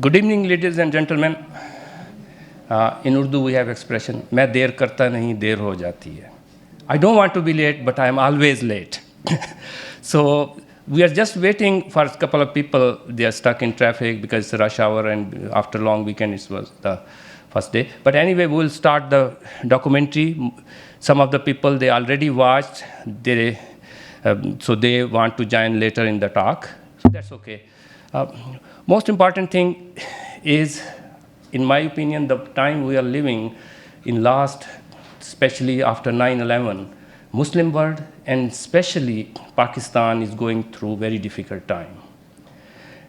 Good evening, ladies and gentlemen. In Urdu, we have expression, "मैं देर करता नहीं, देर हो जाती है." I don't want to be late, but I am always late. So we are just waiting for a couple of people. They are stuck in traffic because it's rush hour, and after long weekend, it was the first day. But anyway, we will start the documentary. Some of the people, they already watched. So they want to join later in the talk. So that's okay. Most important thing is, in my opinion, the time we are living in last, especially after 9/11, Muslim world and especially Pakistan is going through very difficult time.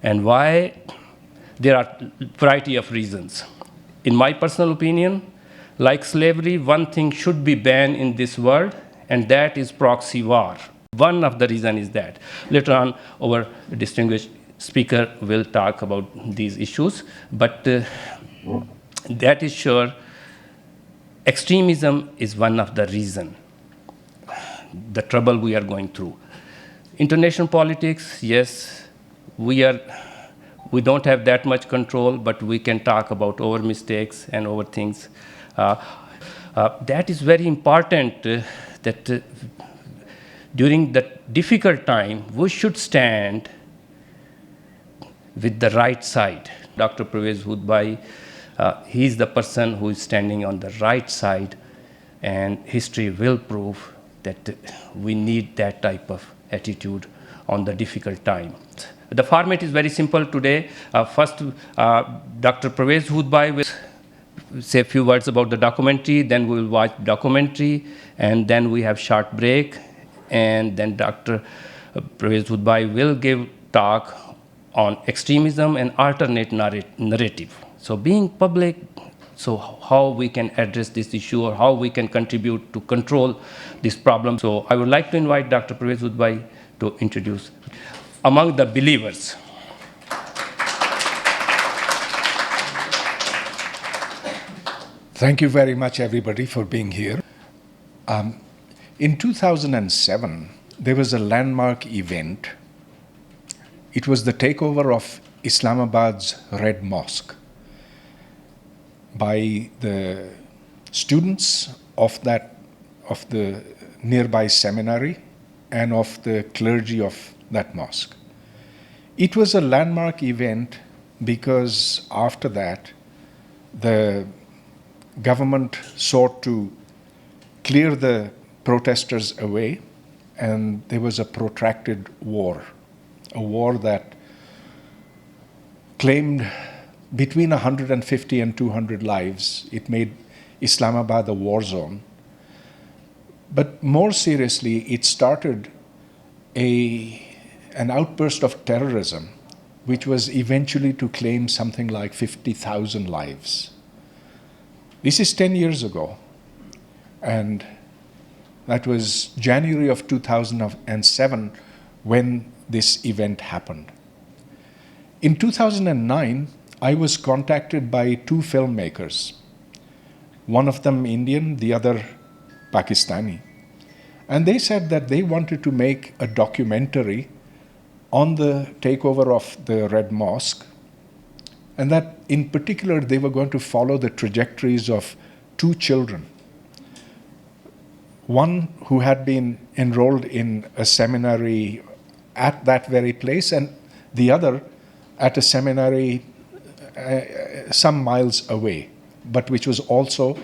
And why? There are variety of reasons. In my personal opinion, like slavery, one thing should be banned in this world, and that is proxy war. One of the reasons is that. Later on, our distinguished speaker will talk about these issues, but that is sure, extremism is one of the reasons, the trouble we are going through. International politics, yes, we don't have that much control, but we can talk about our mistakes and our things. That is very important, that during that difficult time, we should stand with the right side. Dr. Pervez Hoodbhoy, he is the person who is standing on the right side, and history will prove that we need that type of attitude on the difficult time. The format is very simple today. First, Dr. Pervez Hoodbhoy will say a few words about the documentary, then we will watch documentary, and then we have short break, and then Dr. Pervez Hoodbhoy will give talk on extremism and alternate narrative. So being public, so how we can address this issue or how we can contribute to control this problem. So I would like to invite Dr. Pervez Hoodbhoy to introduce among the believers. Thank you very much, everybody, for being here. In 2007, there was a landmark event. It was the takeover of Islamabad's Red Mosque by the students of the nearby seminary and of the clergy of that mosque. It was a landmark event because after that, the government sought to clear the protesters away, and there was a protracted war, a war that claimed between 150 and 200 lives. It made Islamabad a war zone. But more seriously, it started an outburst of terrorism, which was eventually to claim something like 50,000 lives. This is 10 years ago, and that was January of 2007 when this event happened. In 2009, I was contacted by two filmmakers, one of them Indian, the other Pakistani. And they said that they wanted to make a documentary on the takeover of the Red Mosque, and that in particular they were going to follow the trajectories of two children. One who had been enrolled in a seminary at that very place, and the other at a seminary some miles away, but which was also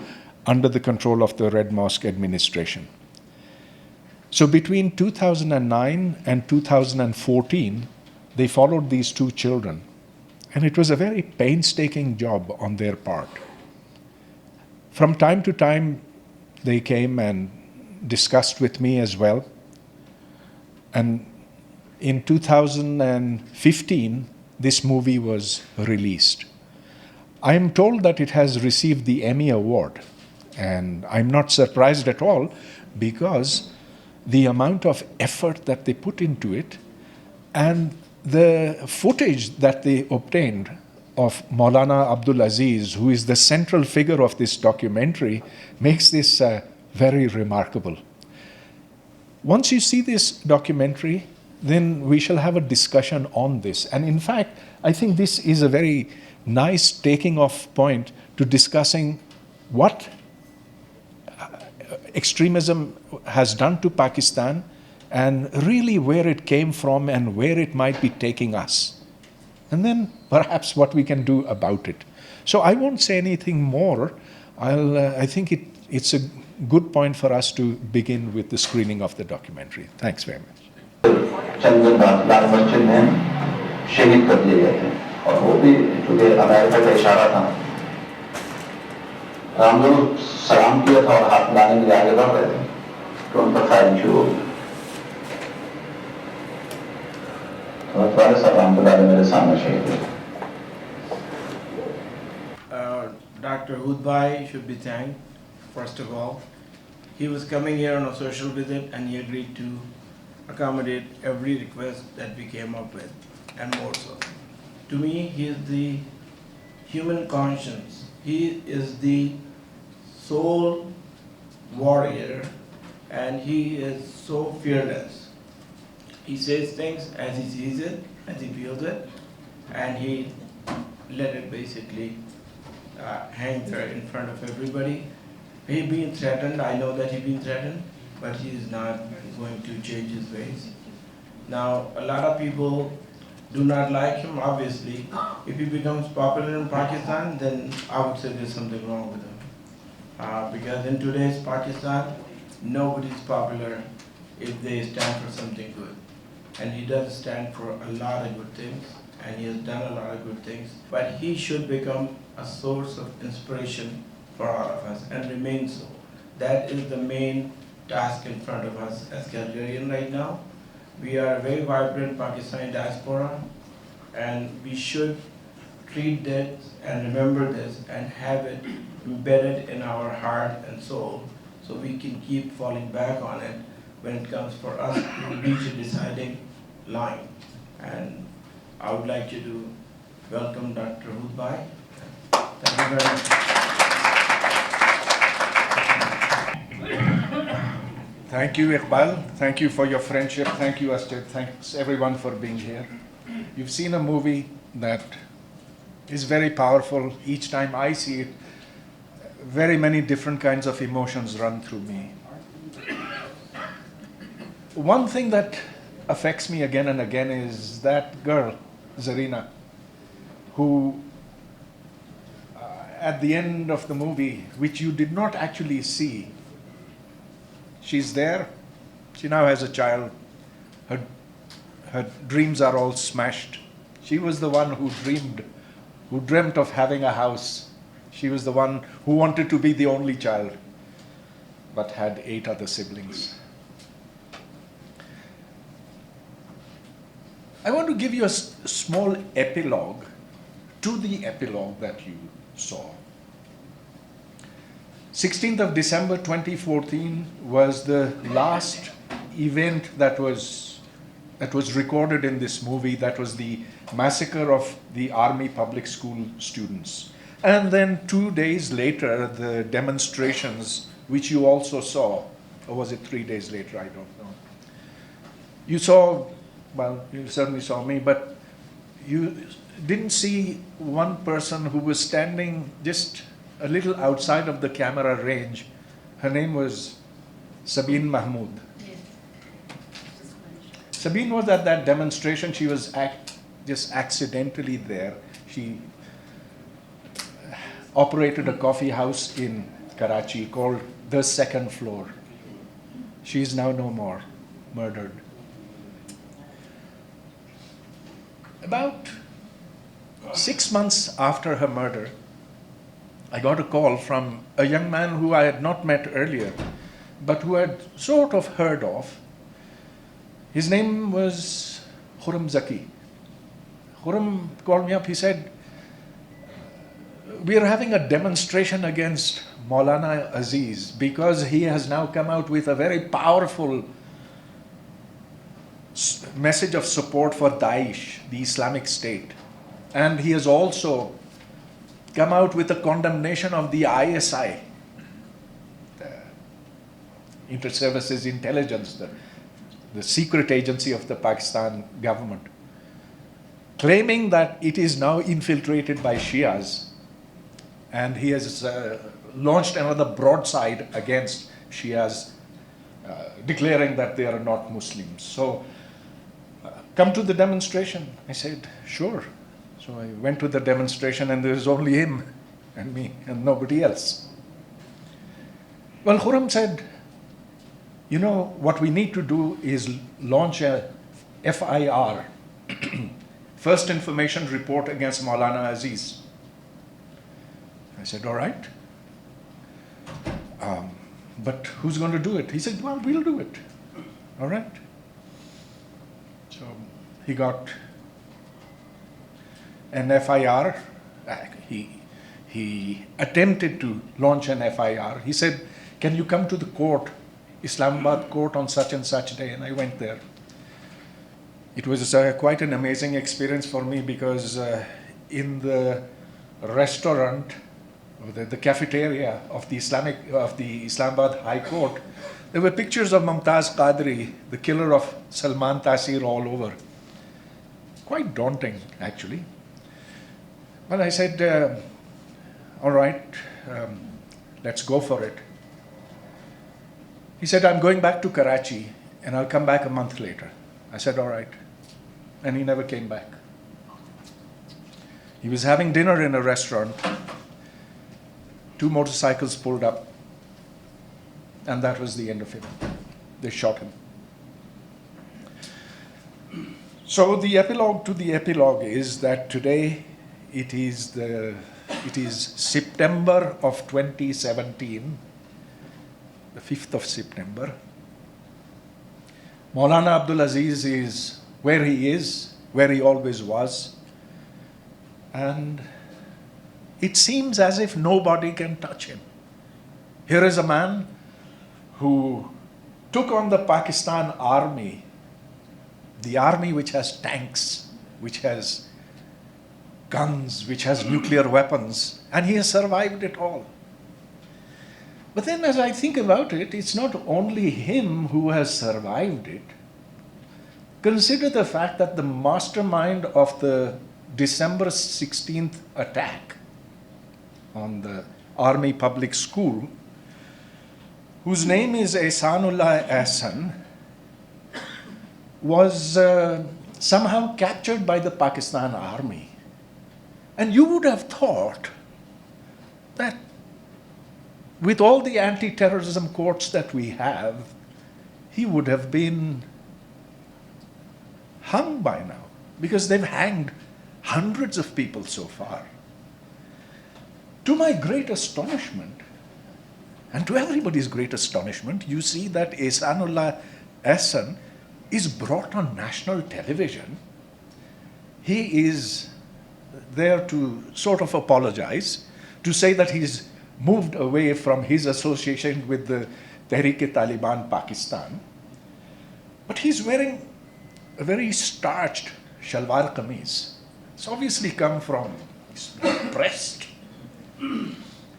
under the control of the Red Mosque administration. So between 2009 and 2014, they followed these two children, and it was a very painstaking job on their part. From time to time, they came and discussed with me as well. And in 2015, this movie was released. I am told that it has received the Emmy Award, and I'm not surprised at all because the amount of effort that they put into it and the footage that they obtained of Maulana Abdul Aziz, who is the central figure of this documentary, makes this very remarkable. Once you see this documentary, then we shall have a discussion on this. And in fact, I think this is a very nice taking off point to discussing what extremism has done to Pakistan and really where it came from and where it might be taking us. And then perhaps what we can do about it. So I won't say anything more. I think it's a good point for us to begin with the screening of the documentary. Thanks very much. लाल मस्जिद में शहीद कर दिए गए थे और वो भी चूंकि अमेरिका का इशारा था, हम लोग सलाम किया था और हाथ मिलाने के लिए आगे बढ़ रहे थे तो उन पर फायरिंग शुरू हो गई। तो तुम्हारे सलाम के बारे मेरे सामने शहीद हुए। Dr. Hoodbhoy should be thanked, first of all. He was coming here on a social visit and he agreed to accommodate every request that we came up with, and more so. To me, he is the human conscience. He is the soul warrior and he is so fearless. He says things as he sees it, as he feels it, and he let it basically hang there in front of everybody. He being threatened, I know that he's being threatened, but he is not going to change his ways. Now, a lot of people do not like him, obviously. If he becomes popular in Pakistan, then I would say there's something wrong with him. Because in today's Pakistan, nobody's popular if they stand for something good. And he does stand for a lot of good things, and he has done a lot of good things. But he should become a source of inspiration for all of us and remain so. That is the main task in front of us as Calgarian right now. We are a very vibrant Pakistani diaspora, and we should treat this and remember this and have it embedded in our heart and soul so we can keep falling back on it when it comes for us to reach a deciding line. And I would like you to welcome Dr. Hoodbhoy. Thank you very much. Thank you, Iqbal. Thank you for your friendship. Thank you, Astrid. Thanks everyone for being here. You've seen a movie that is very powerful. Each time I see it, very many different kinds of emotions run through me. One thing that affects me again and again is that girl, Zarina, who at the end of the movie, which you did not actually see, she's there. She now has a child. Her dreams are all smashed. She was the one who dreamt of having a house. She was the one who wanted to be the only child, but had 8 other siblings. I want to give you a small epilogue to the epilogue that you saw. 16th of December 2014 was the last event that was recorded in this movie. That was the massacre of the Army public school students. And then 2 days later, the demonstrations, which you also saw, or was it 3 days later, I don't know. You saw, well, you certainly saw me, but you didn't see one person who was standing just a little outside of the camera range. Her name was Sabine Mahmood. Yes. Sabine was at that demonstration. She was just accidentally there. She operated a coffee house in Karachi called The Second Floor. She is now no more, murdered. About 6 months after her murder, I got a call from a young man who I had not met earlier, but who had sort of heard of. His name was Khurram Zaki. Khurram called me up. He said, "We are having a demonstration against Maulana Aziz because he has now come out with a very powerful message of support for Daesh, the Islamic State. And he has also come out with a condemnation of the ISI, the Inter-Services Intelligence, the secret agency of the Pakistan government." claiming that it is now infiltrated by Shias, and he has launched another broadside against Shias, declaring that they are not Muslims. So, come to the demonstration. I said, sure. So I went to the demonstration, and there was only him and me and nobody else. Well, Khurram said, you know, what we need to do is launch a FIR, First Information Report against Maulana Aziz. I said, all right. But who's going to do it? He said, well, we'll do it. All right. So he got an FIR. He attempted to launch an FIR. He said, can you come to the court, Islamabad court, on such and such day? And I went there. It was quite an amazing experience for me, because in the restaurant, the cafeteria of the Islamabad High Court, there were pictures of Mumtaz Qadri, the killer of Salman Taseer, all over. Quite daunting, actually. Well, I said, all right, let's go for it. He said, I'm going back to Karachi, and I'll come back a month later. I said, all right. And he never came back. He was having dinner in a restaurant. 2 motorcycles pulled up, and that was the end of him. They shot him. So the epilogue to the epilogue is that today it is September of 2017, the 5th of September. Maulana Abdul Aziz is where he always was, and it seems as if nobody can touch him. Here is a man who took on the Pakistan army, the army which has tanks, which has guns, which has nuclear weapons, and he has survived it all. But then as I think about it, it's not only him who has survived it. Consider the fact that the mastermind of the December 16th attack on the Army Public School, whose name is Ehsanullah Ahsan, was somehow captured by the Pakistan Army. And you would have thought that with all the anti-terrorism courts that we have, he would have been hung by now, because they've hanged hundreds of people so far. To my great astonishment, and to everybody's great astonishment, you see that Ehsanullah Ahsan is brought on national television. He is there to sort of apologize, to say that he's moved away from his association with the Tehreek-e-Taliban Pakistan. But he's wearing a very starched shalwar kameez. It's obviously come from, he's pressed.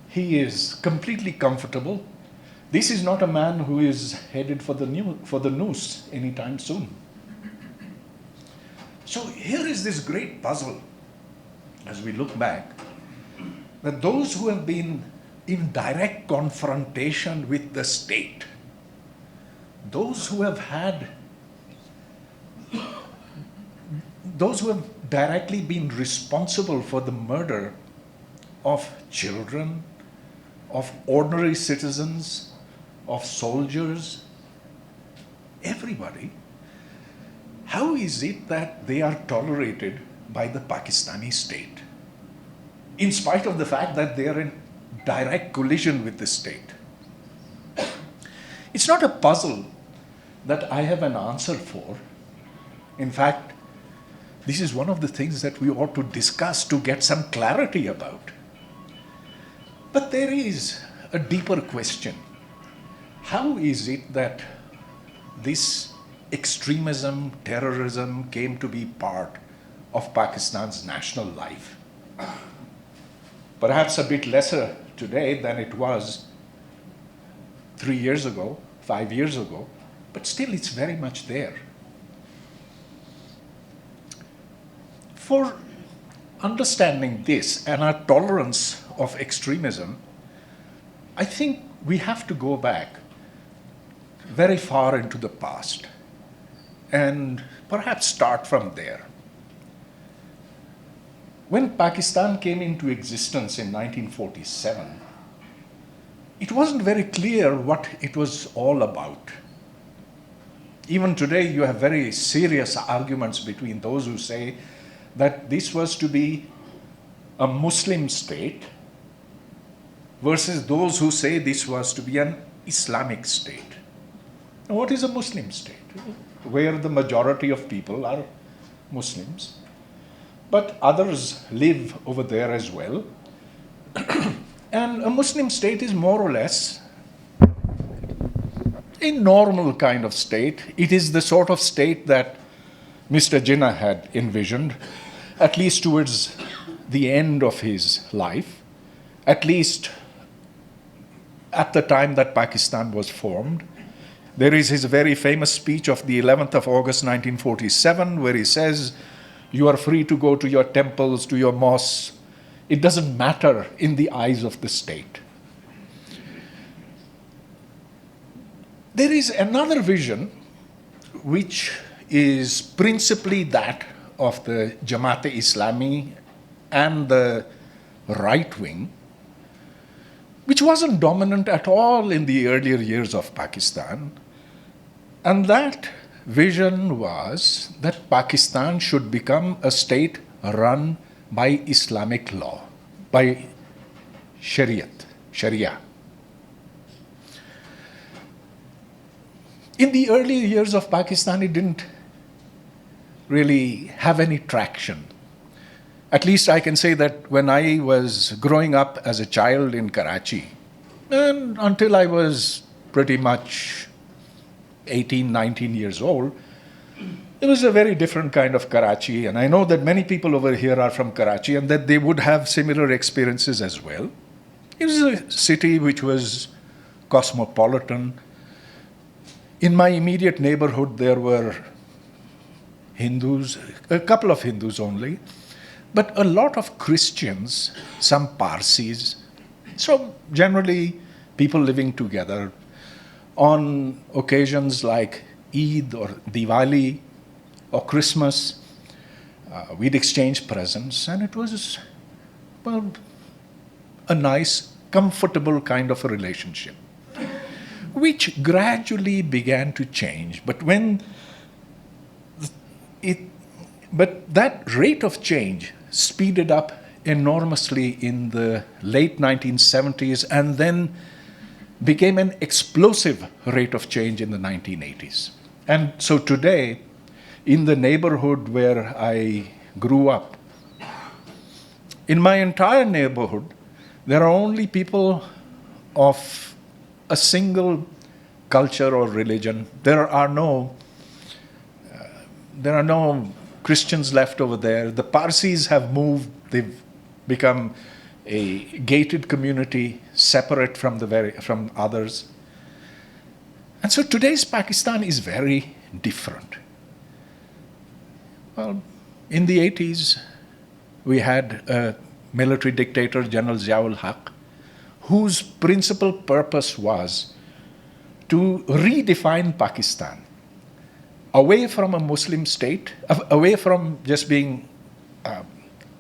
He is completely comfortable. This is not a man who is headed for the noose anytime soon. So here is this great puzzle, as we look back, that those who have been in direct confrontation with the state, those who have directly been responsible for the murder of children, of ordinary citizens, of soldiers, everybody, how is it that they are tolerated by the Pakistani state, in spite of the fact that they are in direct collision with the state? It's not a puzzle that I have an answer for. In fact, this is one of the things that we ought to discuss to get some clarity about. But there is a deeper question. How is it that this extremism, terrorism came to be part of Pakistan's national life? Perhaps a bit lesser today than it was 3 years ago, 5 years ago, but still it's very much there. For understanding this and our tolerance of extremism, I think we have to go back very far into the past and perhaps start from there. When Pakistan came into existence in 1947, it wasn't very clear what it was all about. Even today, you have very serious arguments between those who say that this was to be a Muslim state versus those who say this was to be an Islamic state. Now, what is a Muslim state? Where the majority of people are Muslims, but others live over there as well. And a Muslim state is more or less a normal kind of state. It is the sort of state that Mr. Jinnah had envisioned, at least towards the end of his life, at least at the time that Pakistan was formed. There is his very famous speech of the 11th of August 1947, where he says, "You are free to go to your temples, to your mosques. It doesn't matter in the eyes of the state." There is another vision, which is principally that of the Jamaat-e-Islami and the right wing, which wasn't dominant at all in the earlier years of Pakistan. And that vision was that Pakistan should become a state run by Islamic law, by Sharia. In the early years of Pakistan, it didn't really have any traction. At least I can say that when I was growing up as a child in Karachi, and until I was pretty much 18, 19 years old, it was a very different kind of Karachi. And I know that many people over here are from Karachi and that they would have similar experiences as well. It was a city which was cosmopolitan. In my immediate neighborhood, there were Hindus, a couple of Hindus only, but a lot of Christians, some Parsis. So generally, people living together. On occasions like Eid or Diwali or Christmas, we'd exchange presents, and it was, well, a nice, comfortable kind of a relationship, which gradually began to change. But that rate of change speeded up enormously in the late 1970s and then became an explosive rate of change in the 1980s. And so today, in the neighborhood where I grew up, in my entire neighborhood, there are only people of a single culture or religion. There are no Christians left over there. The Parsis have moved. They've become a gated community, separate from others. And so today's Pakistan is very different. Well, in the 80s, we had a military dictator, General Ziaul Haq, whose principal purpose was to redefine Pakistan away from a Muslim state, away from just being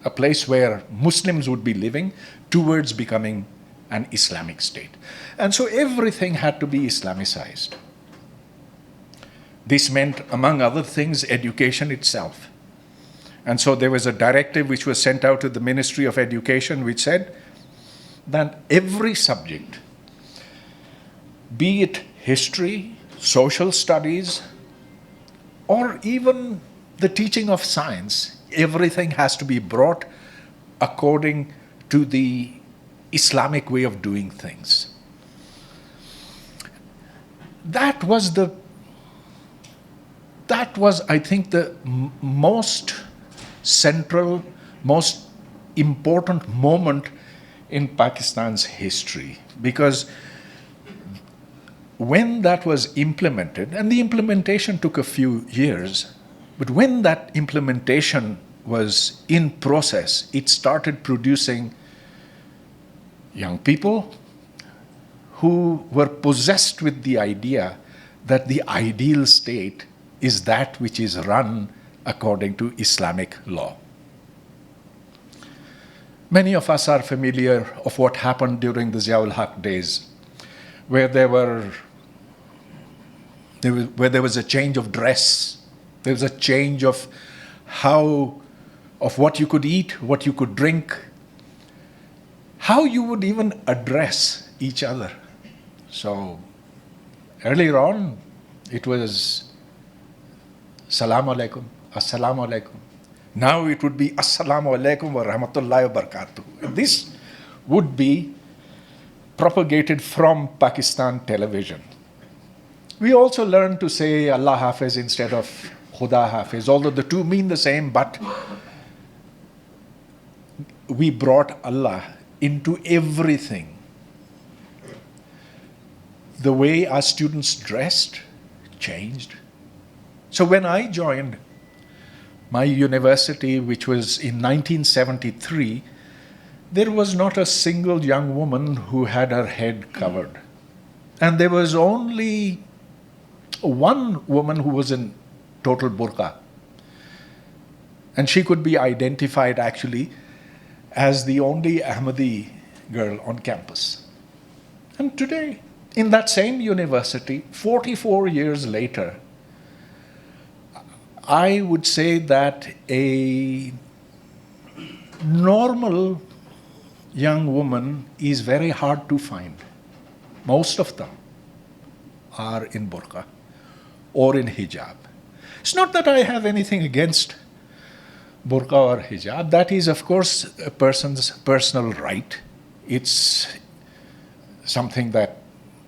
a place where Muslims would be living, towards becoming an Islamic state. And so everything had to be Islamicized. This meant, among other things, education itself. And so there was a directive which was sent out to the Ministry of Education which said that every subject, be it history, social studies, or even the teaching of science, everything has to be brought according to the Islamic way of doing things. That was, I think, the most central, most important moment in Pakistan's history, because when that was implemented, and the implementation took a few years, but when that implementation was in process. It started producing young people who were possessed with the idea that the ideal state is that which is run according to Islamic law. Many of us are familiar of what happened during the Ziaul Haq days, where there was a change of dress, there was a change of what you could eat, what you could drink, how you would even address each other. So earlier on, it was Salaam alaikum, Assalamu alaikum. Now it would be Assalamu alaikum wa rahmatullahi wa barakatuh. This would be propagated from Pakistan television. We also learned to say Allah Hafiz instead of Khuda Hafiz, although the two mean the same, but we brought Allah into everything. The way our students dressed changed. So when I joined my university, which was in 1973, there was not a single young woman who had her head covered. And there was only one woman who was in total burqa. And she could be identified actually as the only Ahmadi girl on campus. And today, in that same university, 44 years later, I would say that a normal young woman is very hard to find. Most of them are in burqa or in hijab. It's not that I have anything against burqa or hijab. That is, of course, a person's personal right. It's something that,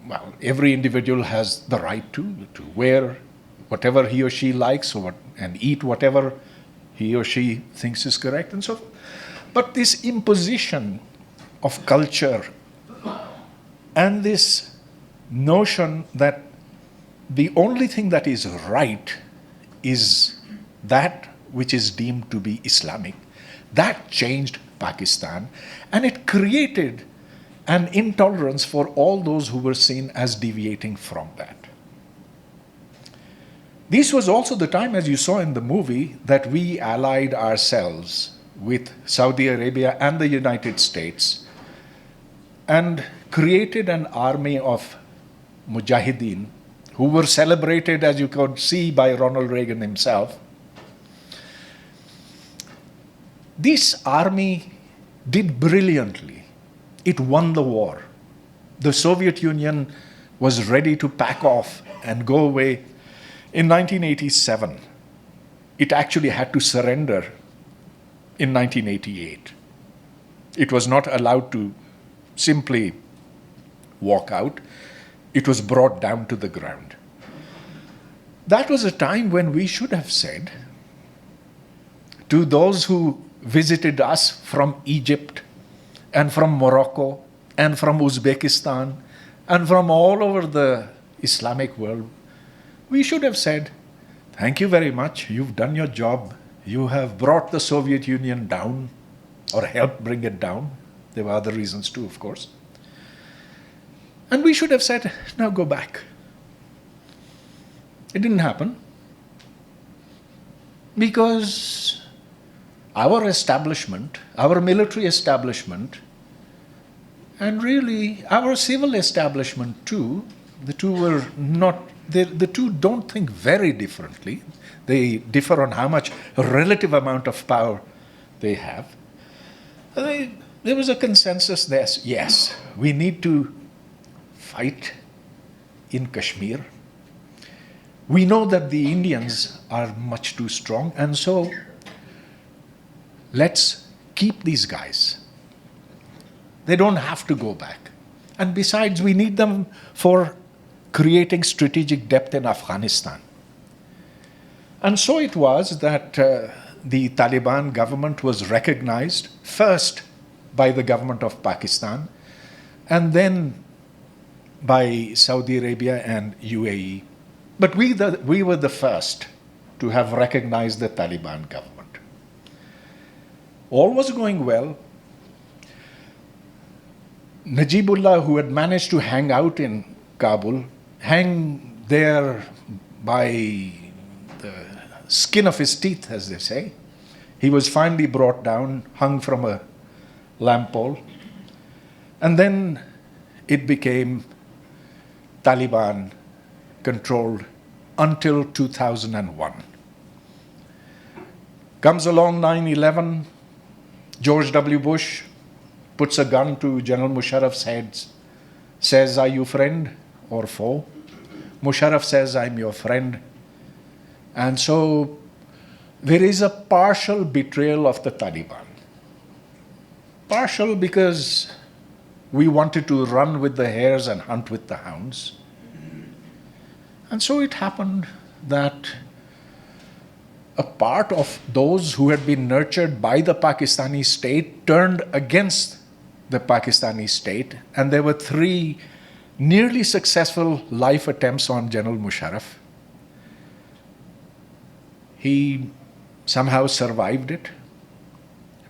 well, every individual has the right to wear whatever he or she likes and eat whatever he or she thinks is correct and so forth. But this imposition of culture and this notion that the only thing that is right is that which is deemed to be Islamic, that changed Pakistan, and it created an intolerance for all those who were seen as deviating from that. This was also the time, as you saw in the movie, that we allied ourselves with Saudi Arabia and the United States and created an army of mujahideen who were celebrated, as you could see, by Ronald Reagan himself. This army did brilliantly. It won the war. The Soviet Union was ready to pack off and go away. In 1987, it actually had to surrender in 1988. It was not allowed to simply walk out. It was brought down to the ground. That was a time when we should have said to those who visited us from Egypt and from Morocco and from Uzbekistan and from all over the Islamic world, we should have said, thank you very much, you've done your job. You have brought the Soviet Union down or helped bring it down. There were other reasons too, of course. And we should have said, now go back. It didn't happen because our establishment, our military establishment, and really our civil establishment too, the two don't think very differently. They differ on how much relative amount of power they have. There was a consensus there. Yes, we need to fight in Kashmir. We know that the Indians are much too strong, and so let's keep these guys. They don't have to go back. And besides, we need them for creating strategic depth in Afghanistan. And so it was that the Taliban government was recognized first by the government of Pakistan and then by Saudi Arabia and UAE. But we were the first to have recognized the Taliban government. All was going well. Najibullah, who had managed to hang out in Kabul, hang there by the skin of his teeth, as they say. He was finally brought down, hung from a lamp pole. And then it became Taliban controlled until 2001. Comes along 9/11, George W. Bush puts a gun to General Musharraf's head, says, "Are you friend or foe?" Musharraf says, "I'm your friend." And so there is a partial betrayal of the Taliban. Partial because we wanted to run with the hares and hunt with the hounds. And so it happened that a part of those who had been nurtured by the Pakistani state turned against the Pakistani state, and there were 3 nearly successful life attempts on General Musharraf. He somehow survived it.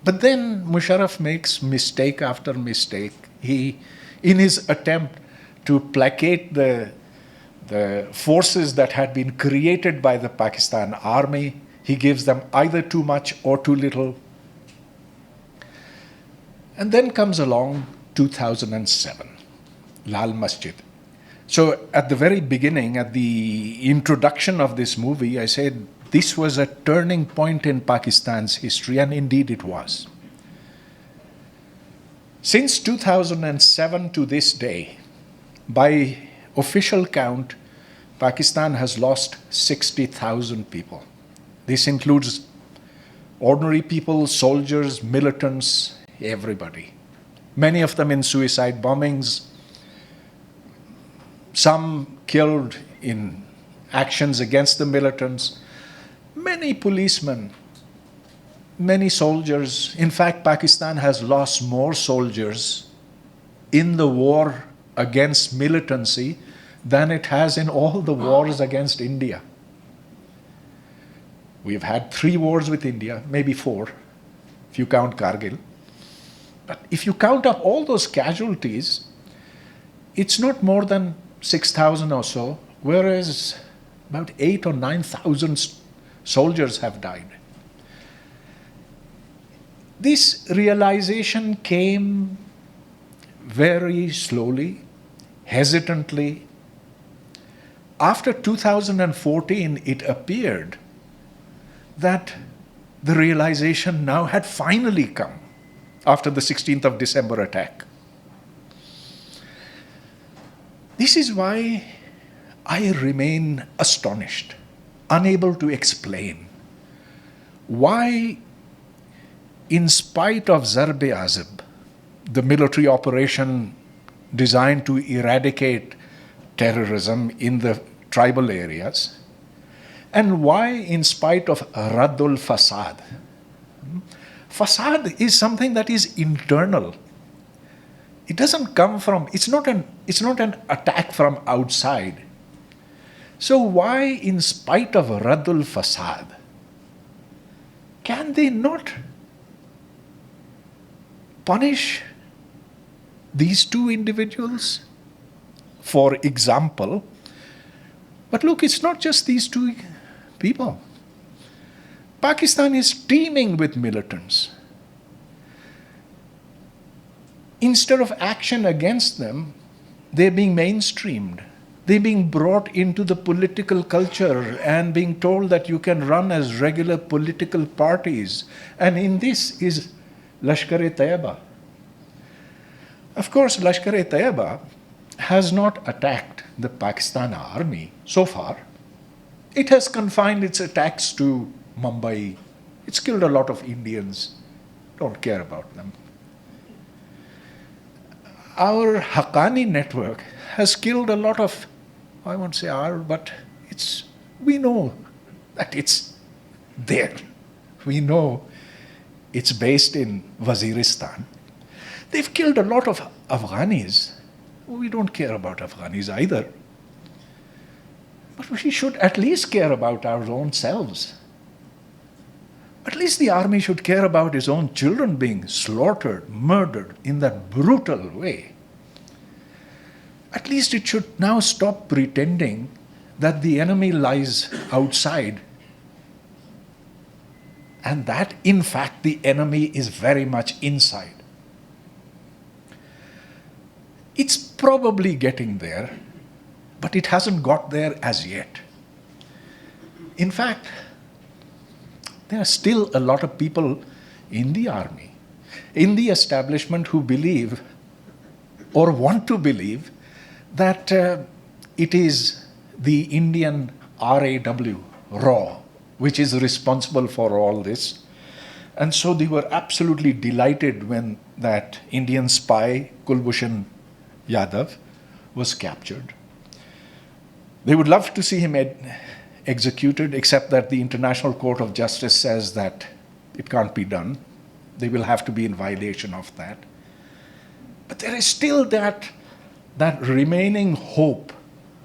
But then Musharraf makes mistake after mistake. He, in his attempt to placate the forces that had been created by the Pakistan army, he gives them either too much or too little. And then comes along 2007, Lal Masjid. So at the very beginning, at the introduction of this movie, I said this was a turning point in Pakistan's history, and indeed it was. Since 2007 to this day, by official count, Pakistan has lost 60,000 people. This includes ordinary people, soldiers, militants, everybody. Many of them in suicide bombings, some killed in actions against the militants, many policemen, many soldiers. In fact, Pakistan has lost more soldiers in the war against militancy than it has in all the wars against India. We've had 3 wars with India, maybe 4, if you count Kargil. But if you count up all those casualties, it's not more than 6,000 or so, whereas about 8,000 or 9,000 soldiers have died. This realization came very slowly, hesitantly. After 2014, it appeared that the realization now had finally come after the 16th of December attack. This is why I remain astonished, unable to explain why, in spite of Zarb-e-Azab, the military operation designed to eradicate terrorism in the tribal areas, and why, in spite of Raddul Fasad, Fasad is something that is internal. It doesn't come from, it's not an attack from outside. So why, in spite of Raddul Fasad, can they not punish these 2 individuals? For example, but look, it's not just these 2 people. Pakistan is teeming with militants. Instead of action against them, they're being mainstreamed. They're being brought into the political culture and being told that you can run as regular political parties. And in this is Lashkar-e-Taiba. Of course, Lashkar-e-Taiba has not attacked the Pakistan army so far. It has confined its attacks to Mumbai. It's killed a lot of Indians. Don't care about them. Our Haqqani network has killed a lot of, I won't say our, but we know that it's there. We know it's based in Waziristan. They've killed a lot of Afghanis. We don't care about Afghanis either. But we should at least care about our own selves. But At least the army should care about his own children being slaughtered, murdered in that brutal way. At least it should now stop pretending that the enemy lies outside and that, in fact, the enemy is very much inside. It's probably getting there, but it hasn't got there as yet. In fact, there are still a lot of people in the army, in the establishment, who believe or want to believe that it is the Indian RAW, which is responsible for all this. And so they were absolutely delighted when that Indian spy, Kulbhushan Yadav, was captured. They would love to see him executed, except that the International Court of Justice says that it can't be done. They will have to be in violation of that. But there is still that remaining hope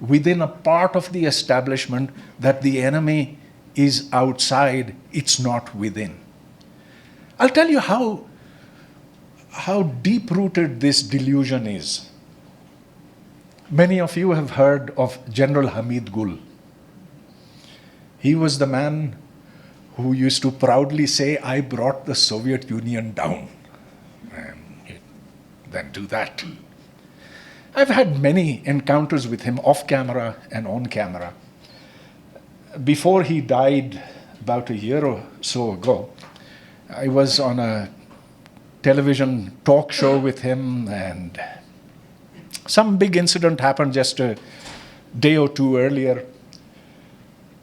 within a part of the establishment that the enemy is outside, it's not within. I'll tell you how deep-rooted this delusion is. Many of you have heard of General Hamid Gul. He was the man who used to proudly say, "I brought the Soviet Union down." And he'd then do that. I've had many encounters with him off camera and on camera. Before he died, about a year or so ago, I was on a television talk show with him, and some big incident happened just a day or two earlier.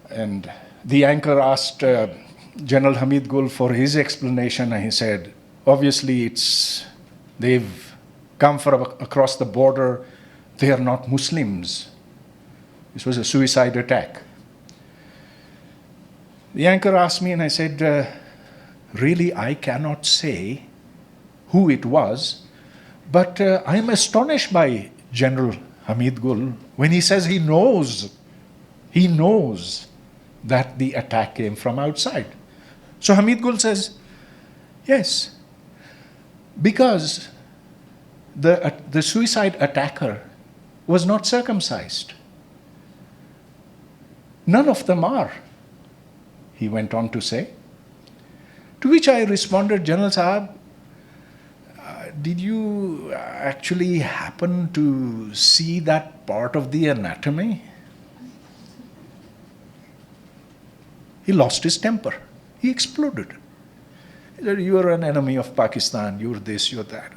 And the anchor asked General Hamid Gul for his explanation, and he said, obviously they've come from across the border, they are not Muslims. This was a suicide attack. The anchor asked me, and I said, really, I cannot say who it was, but I'm astonished by General Hamid Gul when he says he knows that the attack came from outside. So Hamid Gul says, yes, because the suicide attacker was not circumcised. None of them are, he went on to say. To which I responded, General Sahab, did you actually happen to see that part of the anatomy? He lost his temper. He exploded. He said, you are an enemy of Pakistan, you're this, you're that.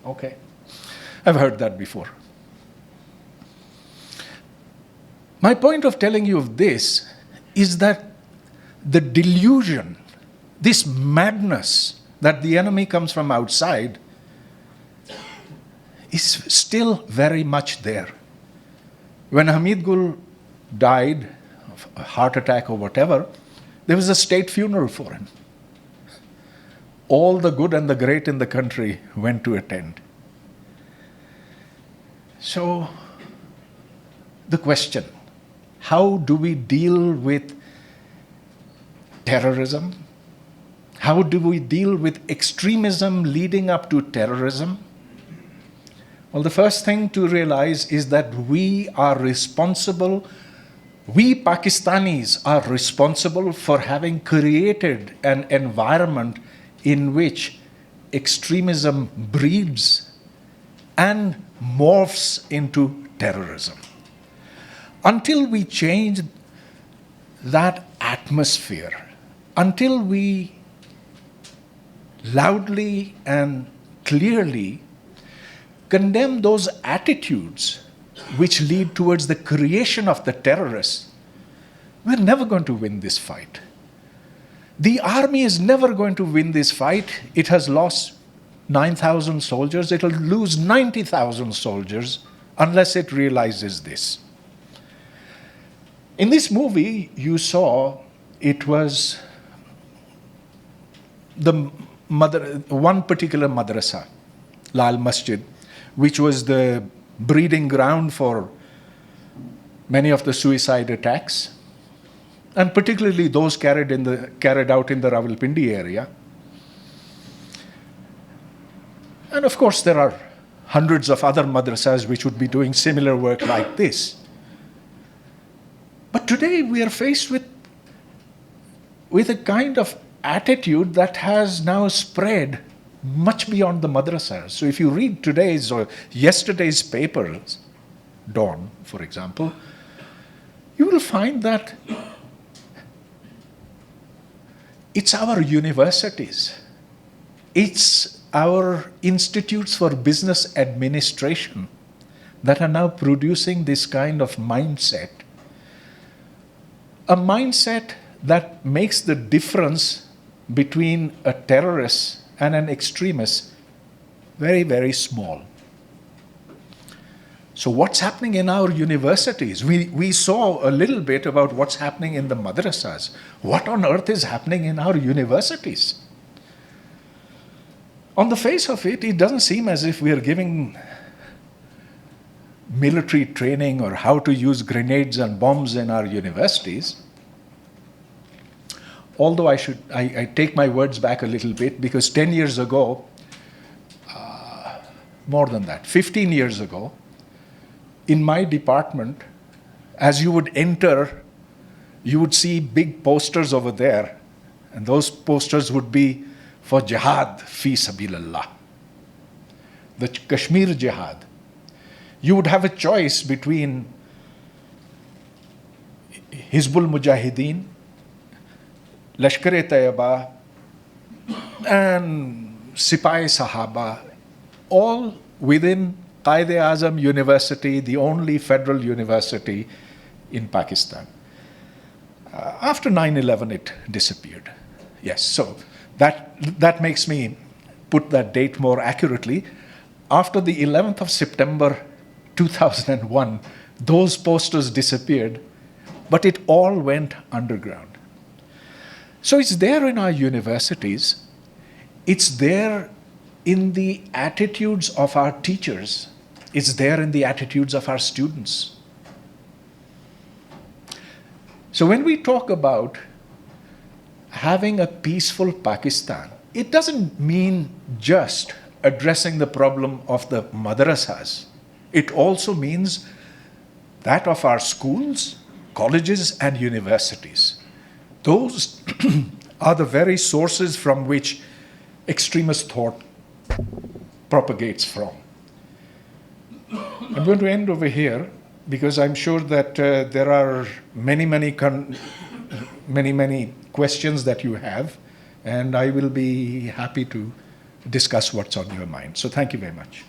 Okay. I've heard that before. My point of telling you of this is that the delusion, this madness that the enemy comes from outside is still very much there. When Hamid Gul died of a heart attack or whatever, there was a state funeral for him. All the good and the great in the country went to attend. So, the question, how do we deal with terrorism? How do we deal with extremism leading up to terrorism? Well, the first thing to realize is that we are responsible, we Pakistanis are responsible for having created an environment in which extremism breeds and morphs into terrorism. Until we change that atmosphere, until we loudly and clearly condemn those attitudes which lead towards the creation of the terrorists, we're never going to win this fight. The army is never going to win this fight. It has lost 9,000 soldiers. It will lose 90,000 soldiers unless it realizes this. In this movie, you saw it was one particular madrasa, Lal Masjid, which was the breeding ground for many of the suicide attacks. and particularly those carried out in the Rawalpindi area. And of course, there are hundreds of other madrasas which would be doing similar work like this. But today we are faced with a kind of attitude that has now spread much beyond the madrasas. So if you read today's or yesterday's papers, Dawn, for example, you will find that it's our universities, it's our institutes for business administration that are now producing this kind of mindset. A mindset that makes the difference between a terrorist and an extremist very, very small. So what's happening in our universities? We saw a little bit about what's happening in the madrasas. What on earth is happening in our universities? On the face of it, it doesn't seem as if we are giving military training or how to use grenades and bombs in our universities. Although I take my words back a little bit, because 10 years ago, more than that, 15 years ago, in my department, as you would enter, you would see big posters over there, and those posters would be for jihad fi sabilillah, the Kashmir jihad. You would have a choice between Hizbul Mujahideen, Lashkar-e-Taiba, and Sipahi Sahaba, all within Quaid-e-Azam University, the only federal university in Pakistan. After 9/11, it disappeared. Yes, so that makes me put that date more accurately. After the 11th of September 2001, those posters disappeared, but it all went underground. So it's there in our universities. It's there in the attitudes of our teachers. It's there in the attitudes of our students. So when we talk about having a peaceful Pakistan, it doesn't mean just addressing the problem of the madrasas. It also means that of our schools, colleges, and universities. Those are the very sources from which extremist thought propagates from. I'm going to end over here because I'm sure that there are many questions that you have, and I will be happy to discuss what's on your mind. So thank you very much.